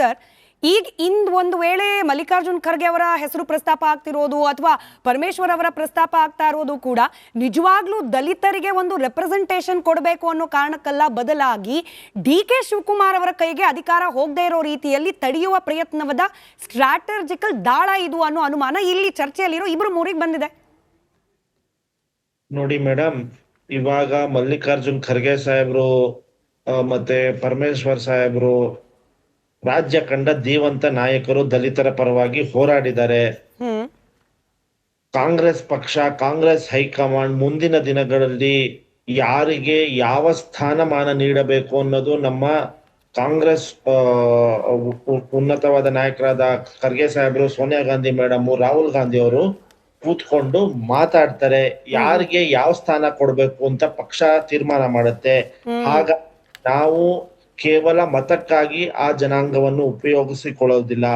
Sir, ಈಗ ಒಂದು ವೇಳೆ ಮಲ್ಲಿಕಾರ್ಜುನ್ ಖರ್ಗೆ ಅವರ ಹೆಸರು ಪ್ರಸ್ತಾಪ ಆಗ್ತಿರೋದು ಅಥವಾ ಪರಮೇಶ್ವರ್ ಅವರ ಪ್ರಸ್ತಾಪ ಆಗ್ತಾ ಇರೋದು ಕೂಡ ನಿಜವಾಗ್ಲೂ ದಲಿತರಿಗೆ ಒಂದು ರೆಪ್ರೆಸೆಂಟೇಷನ್ ಕೊಡಬೇಕು ಅನ್ನೋ ಕಾರಣಕ್ಕಲ್ಲ, ಬದಲಾಗಿ ಡಿ.ಕೆ. ಶಿವಕುಮಾರ್ ಅವರ ಕೈಗೆ ಅಧಿಕಾರ ಹೋಗದೇ ಇರೋ ರೀತಿಯಲ್ಲಿ ತಡೆಯುವ ಪ್ರಯತ್ನವಾದ ಸ್ಟ್ರಾಟಜಿಕಲ್ ದಾಳ ಇದು ಅನ್ನೋ ಅನುಮಾನ ಇಲ್ಲಿ ಚರ್ಚೆಯಲ್ಲಿರೋ ಇಬ್ರು ಮೂರಿಗೆ ಬಂದಿದೆ. ನೋಡಿ ಮೇಡಮ್, ಇವಾಗ ಮಲ್ಲಿಕಾರ್ಜುನ್ ಖರ್ಗೆ ಸಾಹೇಬ್ರು ಮತ್ತೆ ಪರಮೇಶ್ವರ್ ಸಾಹೇಬ್ರು ರಾಜ್ಯ ಕಂಡ ಧೀವಂತ ನಾಯಕರು, ದಲಿತರ ಪರವಾಗಿ ಹೋರಾಡಿದ್ದಾರೆ. ಕಾಂಗ್ರೆಸ್ ಪಕ್ಷ, ಕಾಂಗ್ರೆಸ್ ಹೈಕಮಾಂಡ್ ಮುಂದಿನ ದಿನಗಳಲ್ಲಿ ಯಾರಿಗೆ ಯಾವ ಸ್ಥಾನಮಾನ ನೀಡಬೇಕು ಅನ್ನೋದು ನಮ್ಮ ಕಾಂಗ್ರೆಸ್ ಉನ್ನತವಾದ ನಾಯಕರಾದ ಖರ್ಗೆ ಸಾಹೇಬ್ರು, ಸೋನಿಯಾ ಗಾಂಧಿ ಮೇಡಮ್, ರಾಹುಲ್ ಗಾಂಧಿ ಅವರು ಕೂತ್ಕೊಂಡು ಮಾತಾಡ್ತಾರೆ. ಯಾರಿಗೆ ಯಾವ ಸ್ಥಾನ ಕೊಡ್ಬೇಕು ಅಂತ ಪಕ್ಷ ತೀರ್ಮಾನ ಮಾಡುತ್ತೆ. ಆಗ ನಾವು ಕೇವಲ ಮತಕ್ಕಾಗಿ ಆ ಜನಾಂಗವನ್ನು ಉಪಯೋಗಿಸಿಕೊಳ್ಳೋದಿಲ್ಲ.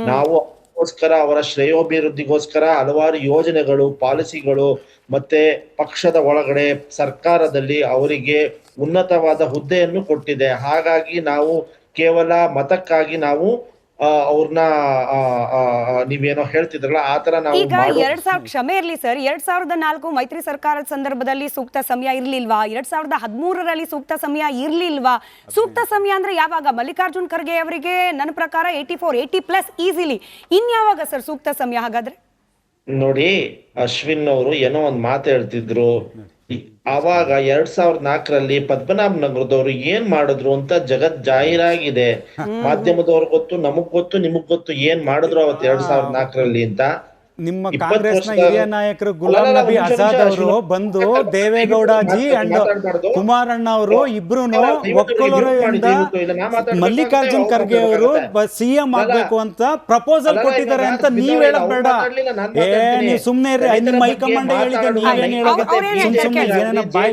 ನಾವು ಅದಕ್ಕೋಸ್ಕರ ಅವರ ಶ್ರೇಯೋಭಿವೃದ್ಧಿಗೋಸ್ಕರ ಹಲವಾರು ಯೋಜನೆಗಳು, ಪಾಲಿಸಿಗಳು ಮತ್ತೆ ಪಕ್ಷದ ಒಳಗಡೆ ಸರ್ಕಾರದಲ್ಲಿ ಅವರಿಗೆ ಉನ್ನತವಾದ ಹುದ್ದೆಯನ್ನು ಕೊಟ್ಟಿದೆ. ಹಾಗಾಗಿ ನಾವು ಕೇವಲ ಮತಕ್ಕಾಗಿ ನಾವು ಅವ್ರನ್ನ ನೀವೇನೋ ಹೇಳ್ತಿದ್ರಲ್ಲ ಆ ತರ ನಾವು ಈಗ 2000 ಕ್ಷಮೆ ಇರ್ಲಿ ಸರ್, 2004 ಮೈತ್ರಿ ಸರ್ಕಾರದ ಸಂದರ್ಭದಲ್ಲಿ ಸೂಕ್ತ ಸಮಯ ಇರ್ಲಿಲ್ವಾ? 2013ರಲ್ಲಿ ಸೂಕ್ತ ಸಮಯ ಇರ್ಲಿಲ್ವಾ? ಸೂಕ್ತ ಸಮಯ ಅಂದ್ರೆ ಯಾವಾಗ? ಮಲ್ಲಿಕಾರ್ಜುನ್ ಖರ್ಗೆ ಅವರಿಗೆ ನನ್ನ ಪ್ರಕಾರ 80+ ಈಸಿಲಿ. ಇನ್ಯಾವಾಗ ಸರ್ ಸೂಕ್ತ ಸಮಯ ಹಾಗಾದ್ರೆ? ನೋಡಿ, ಅಶ್ವಿನ್ ಅವರು ಏನೋ ಒಂದ್ ಮಾತು ಹೇಳ್ತಿದ್ರು. ಆವಾಗ 2004ರಲ್ಲಿ ಪದ್ಮನಾಭ ನಗರದವರು ಏನ್ ಮಾಡಿದ್ರು ಅಂತ ಜಗತ್ ಜಾಹೀರಾಗಿದೆ. ಮಾಧ್ಯಮದವ್ರು ಗೊತ್ತು, ನಮಗ್ ಗೊತ್ತು, ನಿಮಗ್ ಗೊತ್ತು ಏನ್ ಮಾಡಿದ್ರು ಅವತ್ತು 2004ರಲ್ಲಿ ಅಂತ. ನಿಮ್ಮ ಕಾಂಗ್ರೆಸ್ನ ಹಿರಿಯ ನಾಯಕರು ಗುಲಾಂ ನಬಿ ಆಜಾದ್ ಅವರು ಬಂದು ದೇವೇಗೌಡ ಜಿ ಅಂಡ್ ಕುಮಾರಣ್ಣ ಅವರು ಇಬ್ರು ಒಕ್ಕಲರಿಂದ ಮಲ್ಲಿಕಾರ್ಜುನ್ ಖರ್ಗೆ ಅವರು ಸಿಎಂ ಆಗ್ಬೇಕು ಅಂತ ಪ್ರಪೋಸಲ್ ಕೊಟ್ಟಿದ್ದಾರೆ ಅಂತ ನೀವ್ ಹೇಳಕ್ ಬೇಡ. ನೀವು ಸುಮ್ನೆ ನಿಮ್ಮ ಹೈಕಮಾಂಡ್ ಹೇಳಿದ್ರೆ ನೀವೇನ್ ಹೇಳೋದು? ಸುಮ್ನೆ ಏನೇನೋ ಬಾಯಿ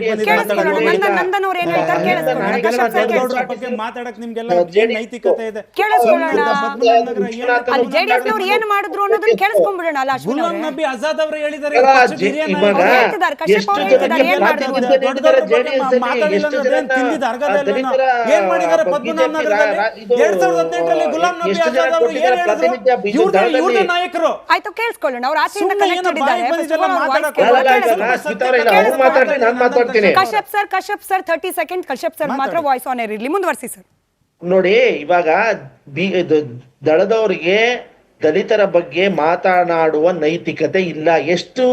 ಬಗ್ಗೆ ಮಾತಾಡಕ್ ನಿಮ್ಗೆಲ್ಲ ಏನ್ ನೈತಿಕತೆ ಇದೆ? ಗುಲಾಂ ನಬಿ ಆಜಾದ್ ಅವರು ಹೇಳಿದ್ದಾರೆ ಏನ್ ಮಾಡಿದ್ದಾರೆ ಪದ್ಮನಾಭ ನಗರದಲ್ಲಿ 2018ರಲ್ಲಿ ಗುಲಾಂ ನಬಿ ಆಜಾದ್ ಅವರು ಏನ್ ಹೇಳಿದ್ರು? ಇವ್ರದೇ ನಾಯಕರು. ಆಯ್ತು, ಕೇಳಿಸ್ಕೊಳ್ಳೋಣ. ಅವ್ರು ಆಚೆಯಿಂದ Kashyap sir 30 second. Kashyap sir ಮಾತ್ರ ವಾಯ್ಸ್ ಆನ್ ಏರ್ ಇರ್ಲಿ, ಮುಂದುವರಿಸಿ ಸರ್. ನೋಡಿ, ಇವಾಗ ದಳದವರಿಗೆ ದಲಿತರ ಬಗ್ಗೆ ಮಾತನಾಡುವ ನೈತಿಕತೆ ಇಲ್ಲ. ಎಷ್ಟು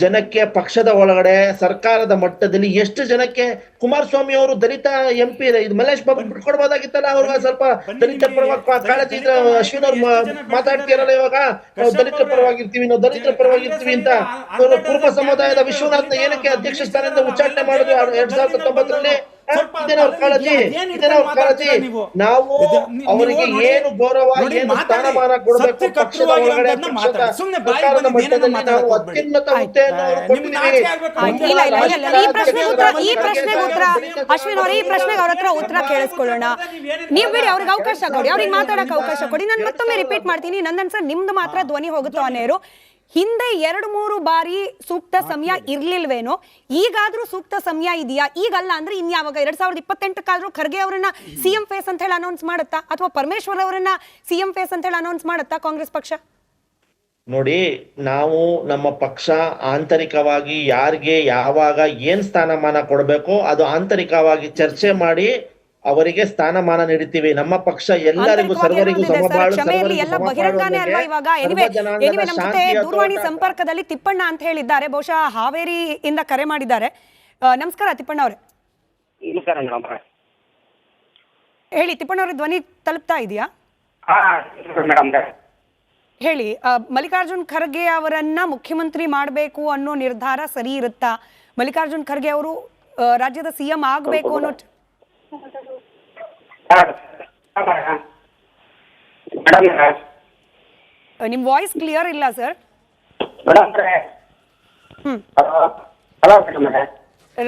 ಜನಕ್ಕೆ ಪಕ್ಷದ ಒಳಗಡೆ ಸರ್ಕಾರದ ಮಟ್ಟದಲ್ಲಿ ಎಷ್ಟು ಜನಕ್ಕೆ ಕುಮಾರಸ್ವಾಮಿ ಅವರು ದಲಿತ MP ಇದು ಮಲ್ಲೇಶ್ ಬಾಬು ಬಿಟ್ಕೊಡ್ಬೋದಾಗಿತ್ತಲ್ಲ, ಅವ್ರಿಗೆ ಸ್ವಲ್ಪ ದಲಿತರ ಪರವಾಗಿ ಕಾಳಜಿ ಇದ್ರೆ. ಅಶ್ವಿನ್ ಅವ್ರು ಮಾತಾಡ್ತಿರಲ್ಲ ಇವಾಗ, ನಾವು ದಲಿತರ ಪರವಾಗಿರ್ತೀವಿ, ನಾವು ದಲಿತರ ಪರವಾಗಿರ್ತೀವಿ ಅಂತ. ಕುರುಬ ಸಮುದಾಯದ ವಿಶ್ವನಾಥ್ನ ಏನಕ್ಕೆ ಅಧ್ಯಕ್ಷ ಸ್ಥಾನದಿಂದ ಉಚ್ಚಾಟನೆ ಮಾಡುದು 2009ರಲ್ಲಿ? ಇದೇನವ್ರ ಕಾಳಜಿ? ನಾವು ಅವರಿಗೆ ಏನು ಗೌರವ, ಏನು ಸ್ಥಾನಮಾನ ಕೊಡಬೇಕು ಪಕ್ಷದ ಒಳಗಡೆ, ಸರ್ಕಾರದ ಮಟ್ಟದಲ್ಲಿ ನಾವು ಅತ್ಯುನ್ನತ ಹುದ್ದೆಯನ್ನು ಕೊಟ್ಟಿದ್ದೀವಿ. ಈ ಪ್ರಶ್ನೆಗೆ ಉತ್ತರ ಅಶ್ವಿನ್ ಅವರೇ, ಈ ಪ್ರಶ್ನೆಗೆ ಅವ್ರ ಹತ್ರ ಉತ್ತರ ಕೇಳಿಸ್ಕೊಳ್ಳೋಣ. ನೀವು ಬಿಡಿ, ಅವ್ರಿಗೆ ಅವಕಾಶ ಕೊಡಿ, ಅವ್ರಿಗೆ ಮಾತಾಡಕ್ಕೆ ಅವಕಾಶ ಕೊಡಿ. ನಾನು ಮತ್ತೊಮ್ಮೆ ರಿಪೀಟ್ ಮಾಡ್ತೀನಿ, ನಂದನ್ ಸರ್ ನಿಮ್ದು ಮಾತ್ರ ಧ್ವನಿ ಹೋಗುತ್ತೋ ಅನ್ನೇರು. ಹಿಂದೆ 2-3 ಬಾರಿ ಸೂಕ್ತ ಸಮಯ ಇರ್ಲಿಲ್ವೇನೋ, ಈಗಾದ್ರೂ ಸೂಕ್ತ ಸಮಯ ಇದೆಯಾ? ಈಗಲ್ಲ ಅಂದ್ರೆ ಇನ್ಯಾವಾಗ? 2028ಕ್ಕಾದ್ರೂ ಖರ್ಗೆ ಅವರನ್ನ ಸಿಎಂ ಫೇಸ್ ಅಂತ ಹೇಳಿ ಅನೌನ್ಸ್ ಮಾಡುತ್ತಾ, ಅಥವಾ ಪರಮೇಶ್ವರ್ ಅವರನ್ನ ಸಿಎಂ ಫೇಸ್ ಅಂತ ಹೇಳಿ ಅನೌನ್ಸ್ ಮಾಡುತ್ತಾ ಕಾಂಗ್ರೆಸ್ ಪಕ್ಷ? ನೋಡಿ, ನಾವು ನಮ್ಮ ಪಕ್ಷ ಆಂತರಿಕವಾಗಿ ಯಾರಿಗೆ ಯಾವಾಗ ಏನ್ ಸ್ಥಾನಮಾನ ಕೊಡಬೇಕೋ ಅದು ಆಂತರಿಕವಾಗಿ ಚರ್ಚೆ ಮಾಡಿ ಅವರಿಗೆ ಸ್ಥಾನಮಾನ ನೀಡುತ್ತೀವಿ. ನಮ್ಮ ಪಕ್ಷ ಎಲ್ಲರಿಗೂ ಸರ್ವರಿಗೂ ದೂರವಾಣಿ ಸಂಪರ್ಕದಲ್ಲಿ ತಿಪ್ಪಣ್ಣ ಅಂತ ಹೇಳಿದ್ದಾರೆ, ಬಹುಶಃ ಹಾವೇರಿಯಿಂದ ಕರೆ ಮಾಡಿದ್ದಾರೆ. ನಮಸ್ಕಾರ ತಿಪ್ಪಣ್ಣ ಅವರೇ. ಹೇಳಿ ತಿಪ್ಪಣ್ಣ ಅವ್ರ ಧ್ವನಿ ತಲುಪ್ತಾ ಇದೆಯಾ? ಹೇಳಿ, ಮಲ್ಲಿಕಾರ್ಜುನ್ ಖರ್ಗೆ ಅವರನ್ನ ಮುಖ್ಯಮಂತ್ರಿ ಮಾಡಬೇಕು ಅನ್ನೋ ನಿರ್ಧಾರ ಸರಿ ಇರುತ್ತಾ? ಮಲ್ಲಿಕಾರ್ಜುನ್ ಖರ್ಗೆ ಅವರು ರಾಜ್ಯದ ಸಿಎಂ ಆಗಬೇಕು ಅನ್ನೋ ನಿಮ್ ವಾಯ್ಸ್ ಕ್ಲಿಯರ್ ಇಲ್ಲ ಸರ್.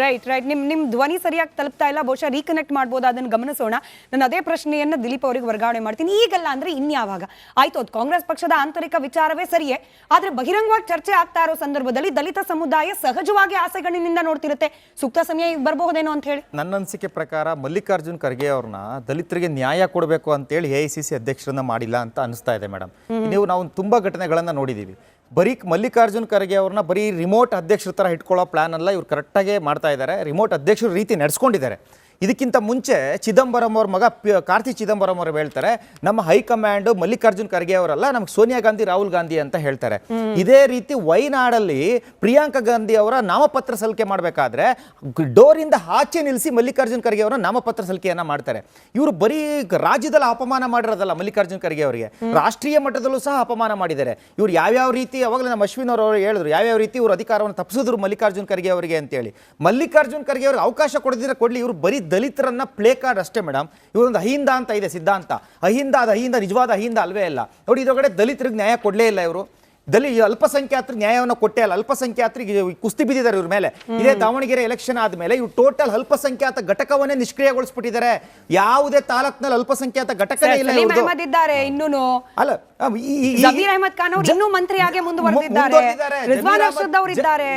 ರೈಟ್ ನಿಮ್ ಧ್ವನಿ ಸರಿಯಾಗಿ ತಲುಪ್ತಾ ಇಲ್ಲ, ಬಹುಶಃ ರೀಕನೆಕ್ಟ್ ಮಾಡ್ಬೋದು, ಅದನ್ನ ಗಮನಿಸೋಣ. ನಾನು ಅದೇ ಪ್ರಶ್ನೆಯನ್ನ ದಿಲೀಪ್ ಅವರಿಗೆ ವರ್ಗಾವಣೆ ಮಾಡ್ತೀನಿ. ಈಗಲ್ಲ ಅಂದ್ರೆ ಇನ್ಯಾವಾಗ? ಆಯ್ತು, ಅದು ಕಾಂಗ್ರೆಸ್ ಪಕ್ಷದ ಆಂತರಿಕ ವಿಚಾರವೇ ಸರಿಯೇ, ಆದ್ರೆ ಬಹಿರಂಗವಾಗಿ ಚರ್ಚೆ ಆಗ್ತಾ ಇರೋ ಸಂದರ್ಭದಲ್ಲಿ ದಲಿತ ಸಮುದಾಯ ಸಹಜವಾಗಿ ಆಸೆಗಳಿಂದ ನೋಡ್ತಿರುತ್ತೆ. ಸೂಕ್ತ ಸಮಯ ಈಗ ಬರಬಹುದೇನೋ ಅಂತ ಹೇಳಿ ನನ್ನ ಅನಿಸಿಕೆ ಪ್ರಕಾರ ಮಲ್ಲಿಕಾರ್ಜುನ್ ಖರ್ಗೆ ಅವ್ರನ್ನ ದಲಿತರಿಗೆ ನ್ಯಾಯ ಕೊಡಬೇಕು ಅಂತೇಳಿ AICC ಅಧ್ಯಕ್ಷರನ್ನ ಮಾಡಿಲ್ಲ ಅಂತ ಅನಿಸ್ತಾ ಇದೆ ಮೇಡಮ್. ನಾವು ತುಂಬಾ ಘಟನೆಗಳನ್ನ ನೋಡಿದೀವಿ. ಬರೀ ಮಲ್ಲಿಕಾರ್ಜುನ್ ಖರ್ಗೆ ಅವ್ರನ್ನ ಬರೀ ರಿಮೋಟ್ ಅಧ್ಯಕ್ಷರ ಥರ ಇಟ್ಕೊಳ್ಳೋ ಪ್ಲಾನ್ ಅಲ್ಲ, ಇವ್ರು ಕರೆಕ್ಟಾಗಿ ಮಾಡ್ತಾ ಇದ್ದಾರೆ, ರಿಮೋಟ್ ಅಧ್ಯಕ್ಷರ ರೀತಿ ನಡೆಸ್ಕೊಂಡಿದ್ದಾರೆ. ಇದಕ್ಕಿಂತ ಮುಂಚೆ ಚಿದಂಬರಂ ಅವ್ರ ಮಗ ಕಾರ್ತಿ ಚಿದಂಬರಂ ಅವರು ಹೇಳ್ತಾರೆ, ನಮ್ಮ ಹೈಕಮಾಂಡ್ ಮಲ್ಲಿಕಾರ್ಜುನ್ ಖರ್ಗೆ ಅವರಲ್ಲ, ನಮ್ಗೆ ಸೋನಿಯಾ ಗಾಂಧಿ ರಾಹುಲ್ ಗಾಂಧಿ ಅಂತ ಹೇಳ್ತಾರೆ. ಇದೇ ರೀತಿ ವೈನಾಡಲ್ಲಿ ಪ್ರಿಯಾಂಕಾ ಗಾಂಧಿ ಅವರ ನಾಮಪತ್ರ ಸಲ್ಲಿಕೆ ಮಾಡಬೇಕಾದ್ರೆ ಡೋರಿಂದ ಆಚೆ ನಿಲ್ಲಿಸಿ ಮಲ್ಲಿಕಾರ್ಜುನ್ ಖರ್ಗೆ ಅವರ ನಾಮಪತ್ರ ಸಲ್ಲಿಕೆಯನ್ನ ಮಾಡ್ತಾರೆ. ಇವರು ಬರೀ ರಾಜ್ಯದಲ್ಲಿ ಅಪಮಾನ ಮಾಡಿರೋದಲ್ಲ ಮಲ್ಲಿಕಾರ್ಜುನ್ ಖರ್ಗೆ ಅವರಿಗೆ, ರಾಷ್ಟ್ರೀಯ ಮಟ್ಟದಲ್ಲೂ ಸಹ ಅಪಮಾನ ಮಾಡಿದ್ದಾರೆ. ಇವ್ರು ಯಾವ್ಯಾವ ರೀತಿ, ಅವಾಗಲೇ ನಮ್ಮ ಅಶ್ವಿನ್ ಅವರು ಹೇಳಿದ್ರು, ಯಾವ್ಯಾವ ರೀತಿ ಇವರು ಅಧಿಕಾರವನ್ನು ತಪ್ಪಿಸಿದ್ರು ಮಲ್ಲಿಕಾರ್ಜುನ್ ಖರ್ಗೆ ಅವರಿಗೆ ಅಂತೇಳಿ. ಮಲ್ಲಿಕಾರ್ಜುನ್ ಖರ್ಗೆ ಅವ್ರಿಗೆ ಅವಕಾಶ ಕೊಡದಿದ್ರೆ ಕೊಡ್ಲಿ, ಇವರು ಬರೀ ದಲಿತರನ್ನ ಪ್ಲೇ ಕಾರ್ಡ್ ಅಷ್ಟೇ ಮೇಡಮ್. ಇವರೊಂದು ಅಹಿಂದ ಅಂತ ಇದೆ ಸಿದ್ಧಾಂತ, ಅಹಿಂದ ನಿಜವಾದ ಅಹಿಂದ ಅಲ್ವೇ ಇಲ್ಲ ನೋಡಿ. ಇದರೊಳಗಡೆ ದಲಿತರಿಗೆ ನ್ಯಾಯ ಕೊಡಲೇ ಇಲ್ಲ ಇವರು. ಅಲ್ಪಸಂಖ್ಯಾತರಿಗೆ ನ್ಯಾಯವನ್ನು ಕೊಟ್ಟೇ ಅಲ್ಲ, ಅಲ್ಪಸಂಖ್ಯಾತರಿಗೆ ಕುಸ್ತಿ ಬಿದ್ದಿದ್ದಾರೆ ಇವ್ರ ಮೇಲೆ. ಇದೇ ದಾವಣಗೆರೆ ಎಲೆಕ್ಷನ್ ಆದ್ಮೇಲೆ ಇವ್ರು ಟೋಟಲ್ ಅಲ್ಪಸಂಖ್ಯಾತ ಘಟಕವನ್ನೇ ನಿಷ್ಕ್ರಿಯಗೊಳಿಸ್ಬಿಟ್ಟಿದ್ದಾರೆ. ಯಾವುದೇ ತಾಲೂಕ್ನಲ್ಲಿ ಅಲ್ಪಸಂಖ್ಯಾತ ಘಟಕನೇ ಇಲ್ಲ ಇದ್ದಾರೆ. ಇನ್ನೂ ಅಲ್ಲ, ಜಮೀರ್ ಅಹಮದ್ ಖಾನ್ ಅವರು ಇನ್ನೂ ಮಂತ್ರಿಯಾಗಿ ಮುಂದುವರೆದಿದ್ದಾರೆ. ರಿಜ್ವಾನ್ ಅರ್ಷದ್ ಅವರು ಇದ್ದಾರೆ.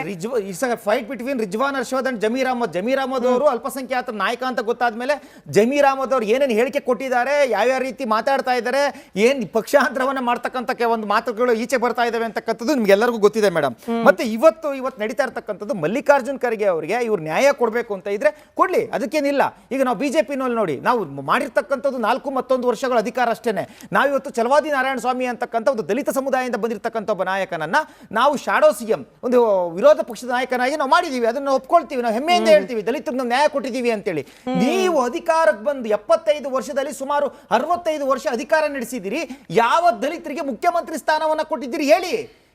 Fight between Rizwan Arshad and Zameer Ahmed ಅವರು ಅಲ್ಪಸಂಖ್ಯಾತ ನಾಯಕ ಅಂತ ಗೊತ್ತಾದ್ಮೇಲೆ ಜಮೀರ್ ಅಹಮದ್ ಅವರು ಏನೇನು ಹೇಳಿಕೆ ಕೊಟ್ಟಿದ್ದಾರೆ, ಯಾವ್ಯಾವ ರೀತಿ ಮಾತಾಡ್ತಾ ಇದ್ದಾರೆ, ಏನ್ ಪಕ್ಷಾಂತರವನ್ನ ಮಾಡ್ತಕ್ಕಂಥ ಒಂದು ಮಾತುಗಳು ಈಚೆ ಬರ್ತಾ ಇದಾವೆ ಅಂತಕ್ಕಂಥದ್ದು ನಿಮ್ಗೆಲ್ಲರಿಗೂ ಗೊತ್ತಿದೆ ಮೇಡಮ್. ಮತ್ತೆ ಇವತ್ತು ನಡೀತಾ ಇರ್ತಕ್ಕಂಥದ್ದು ಮಲ್ಲಿಕಾರ್ಜುನ್ ಖರ್ಗೆ ಅವರಿಗೆ ಇವ್ರು ನ್ಯಾಯ ಕೊಡಬೇಕು ಅಂತ ಇದ್ರೆ ಕೊಡ್ಲಿ, ಅದಕ್ಕೇನಿಲ್ಲ. ಈಗ ನಾವು ಬಿಜೆಪಿನಲ್ಲಿ ನೋಡಿ, ನಾವು ಮಾಡಿರ್ತಕ್ಕಂಥದ್ದು 4 ವರ್ಷಗಳ ಅಧಿಕಾರ ಅಷ್ಟೇನೆ. ನಾವಿವತ್ತು ಚಲವಾದಿ ನಾರಾಯಣ ಸ್ವಾಮಿ ಅಂತಕ್ಕಂಥ ಒಂದು ದಲಿತ ಸಮುದಾಯದಿಂದ ಬಂದಿರತಕ್ಕಂಥ ಒಬ್ಬ ನಾಯಕನನ್ನ ನಾವು ಶಾಡೋ CM, ಒಂದು ವಿರೋಧ ಪಕ್ಷದ ನಾಯಕನಾಗಿ ನಾವು ಮಾಡಿದೀವಿ, ಅದನ್ನ ಒಪ್ಕೊಳ್ತೀವಿ, ನಾವು ಹೆಮ್ಮೆಯಿಂದ ಹೇಳ್ತೀವಿ ದಲಿತರಿಗೆ ನಾವು ನ್ಯಾಯ ಕೊಟ್ಟಿದ್ದೀವಿ ಅಂತೇಳಿ. ನೀವು ಅಧಿಕಾರಕ್ಕೆ ಬಂದು 75 ವರ್ಷದಲ್ಲಿ ಸುಮಾರು 65 ವರ್ಷ ಅಧಿಕಾರ ನಡೆಸಿದಿರಿ. ಯಾವ ದಲಿತರಿಗೆ ಮುಖ್ಯಮಂತ್ರಿ ಸ್ಥಾನವನ್ನ ಕೊಟ್ಟಿದ್ದೀರಿ ಹೇಳಿ?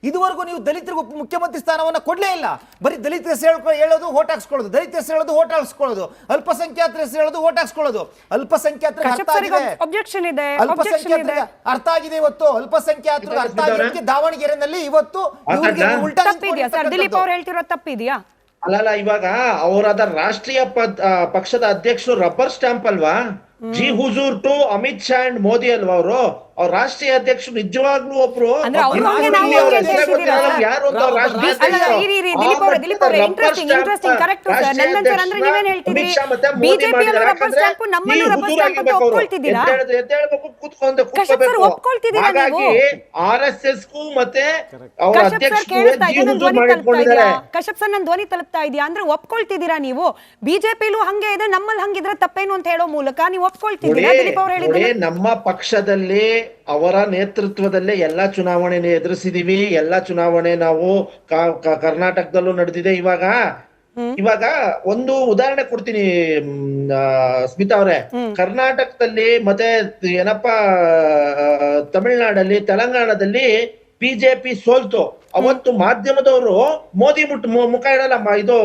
ಇದುವರೆಗೂ ನೀವು ದಲಿತರಿಗೆ ಮುಖ್ಯಮಂತ್ರಿ ಸ್ಥಾನವನ್ನ ಕೊಡ್ಲೇ ಇಲ್ಲ. ಬರೀ ದಲಿತರ ಹೆಸರು ಹೇಳೋದು ಓಟ್ ಹಾಕ್ಸ್ಕೊಳ್ಳೋದು, ದಲಿತ ಹೆಸರು ಹೇಳೋದು ಓಟ್ ಹಾಕ್ಸ್ಕೊಳ್ಳೋದು, ಅಲ್ಪಸಂಖ್ಯಾತರ ಹೆಸರು ಹೇಳೋದು ಓಟ್ ಹಾಕ್ಸ್ಕೊಳ್ಳೋದು. ಅಲ್ಪಸಂಖ್ಯಾತರಿಗೆ ಅರ್ಥ ಆಗಿದೆ, ಅಲ್ಪಸಂಖ್ಯಾತರಿಗೆ ಅರ್ಥ ಆಗಿದೆ. ಇವತ್ತು ಅಲ್ಪಸಂಖ್ಯಾತರಿಗೆ ಅರ್ಥ ಆಗಿದ್ದಕ್ಕೆ ದಾವಣಗೆರೆನಲ್ಲಿ ಇವತ್ತು ಉಲ್ಟಾ ದಿಲೀಪ್ ಅವ್ರು ಹೇಳ್ತಿರೋ ತಪ್ಪಿದೆಯಾ? ಅಲ್ಲಲ್ಲ, ಇವಾಗ ಅವರಾದ ರಾಷ್ಟ್ರೀಯ ಪಕ್ಷದ ಅಧ್ಯಕ್ಷರು ರಬ್ಬರ್ ಸ್ಟಾಂಪ್ ಅಲ್ವಾ? ಜಿ ಹುಜೂರ್ ಟು ಅಮಿತ್ ಶಾ ಅಂಡ್ ಮೋದಿ ಅಲ್ವಾ ಅವರು? ಅವ್ರ ರಾಷ್ಟ್ರೀಯ ಅಧ್ಯಕ್ಷರು ನಿಜವಾಗ್ಲೂ ಒಬ್ರು ಹಾಗಾಗಿ RSS ಗೂ ಮತ್ತೆ ಅವ್ರ ಕಶ್ಯಪ್ ಸರ್, ನನ್ನ ಧ್ವನಿ ತಲುಪ್ತಾ ಇದೆಯಾ ಅಂದ್ರೆ ಒಪ್ಕೊಳ್ತಿದ್ದೀರಾ ನೀವು? ಬಿಜೆಪಿಲೂ ಹಂಗೆ ಇದೆ, ನಮ್ಮಲ್ಲಿ ಹಂಗಿದ್ರೆ ತಪ್ಪೇನು ಅಂತ ಹೇಳೋ ಮೂಲಕ ನೀವು ಒಪ್ಕೊಳ್ತಿದ್ದೀರಾ? ದಿಲೀಪ್ ಅವರು ಹೇಳಿದ್ರೆ ನಮ್ಮ ಪಕ್ಷದಲ್ಲಿ ಅವರ ನೇತೃತ್ವದಲ್ಲೇ ಎಲ್ಲಾ ಚುನಾವಣೆ ಎದುರಿಸಿದೀವಿ. ಎಲ್ಲಾ ಚುನಾವಣೆ ನಾವು ಕರ್ನಾಟಕದಲ್ಲೂ ನಡೆದಿದೆ. ಇವಾಗ ಒಂದು ಉದಾಹರಣೆ ಕೊಡ್ತೀನಿ ಸ್ಮಿತಾ ಅವರೇ. ಕರ್ನಾಟಕದಲ್ಲಿ ಮತ್ತೆ ಏನಪ್ಪಾ ತಮಿಳುನಾಡಲ್ಲಿ, ತೆಲಂಗಾಣದಲ್ಲಿ ಬಿಜೆಪಿ ಸೋಲ್ತು. ಅವತ್ತು ಮಾಧ್ಯಮದವರು ಮೋದಿ ಮುಖ ಇಡಲ್ಲ, ಇದು